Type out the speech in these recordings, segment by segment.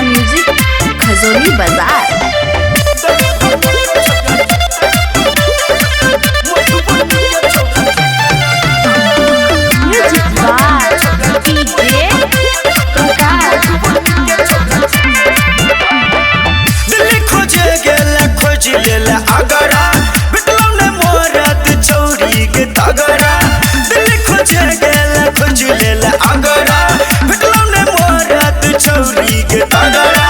Music Khajauli बाजार। Music बार DJ Prakash. Delhi खोजे गेला खोज लेला अगरा बिटलौ ने मोरत चौरी के तगड़ा। दिल्ली खोजे गेला खोज लेला अगरा बिटलौ ने मोरत चौरी के तगड़ा।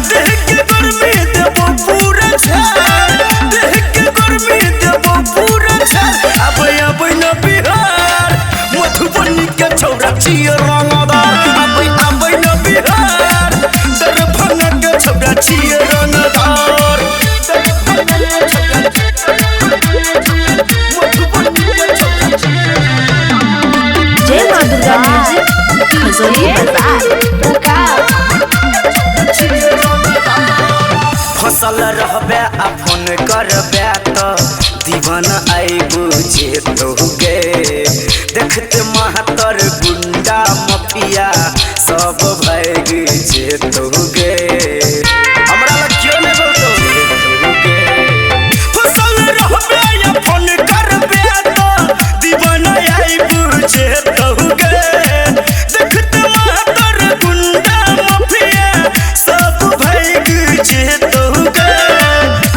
देह के गर्मी देबो पूरा छाड़, देह के गर्मी देबो पूरा छाड़। अब न बिहार मधुबनी के छौरा छिए रंगदार। अब न बिहार दरभंगा के छौरा छिए रंगदार। जय मां दुर्गा म्यूजिक खजोली बाजार। फसल रहबे आ फोन करबे तो दीवाना आइबू जे तोहके। देखते महतर गुंडा मफिया सब भाग जे तोहके। हमरा लग क्यों नहीं बोलतो तोहके। फसल रहबे या फोन करबे तो दीवाना आइबू जे तोहके। देखते महतर गुंडा मफिया सब भाग जे तोहके।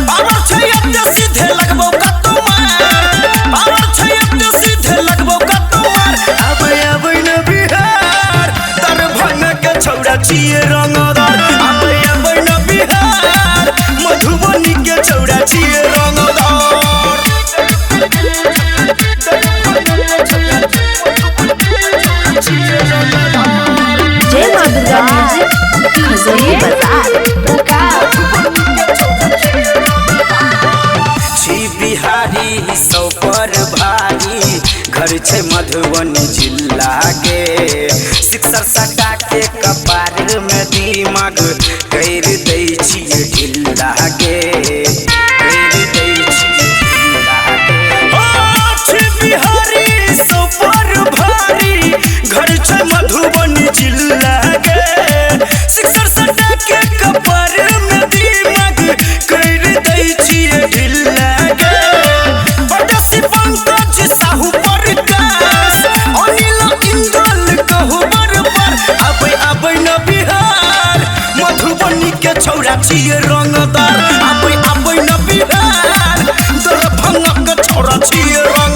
पावर छै एते सीधे लगबो कतो मार, पावर छै एते सीधे लगबो कतो मार। अब न बिहार दरभंगा के छौरा छिए रंगदार। अब न बिहार मधुबनी के छौरा छिए रंगदार। जय मां दुर्गा म्यूजिक खजोली बाजार। छी बिहारी सौ पर भारी घर छै मधुबनी जिला के। सिक्सर सटा के कपार में दिमाग कर दै छिए ढिल्ला के। कर दै छिए ढिल्ला के। छी बिहारी सौ पर भारी घर छै मधुबनी जिला के। सिक्सर सटा के कपार में दिमाग कर दै छिए ढिल्ला के। परदेसी पंकज साहू प्रकाश अनिल इंदल कहू बरबर। अब न बिहार मधुबनी के छौरा छिए रंगदार। अब न बिहार दरभंगा के छौरा छिए रंगदार।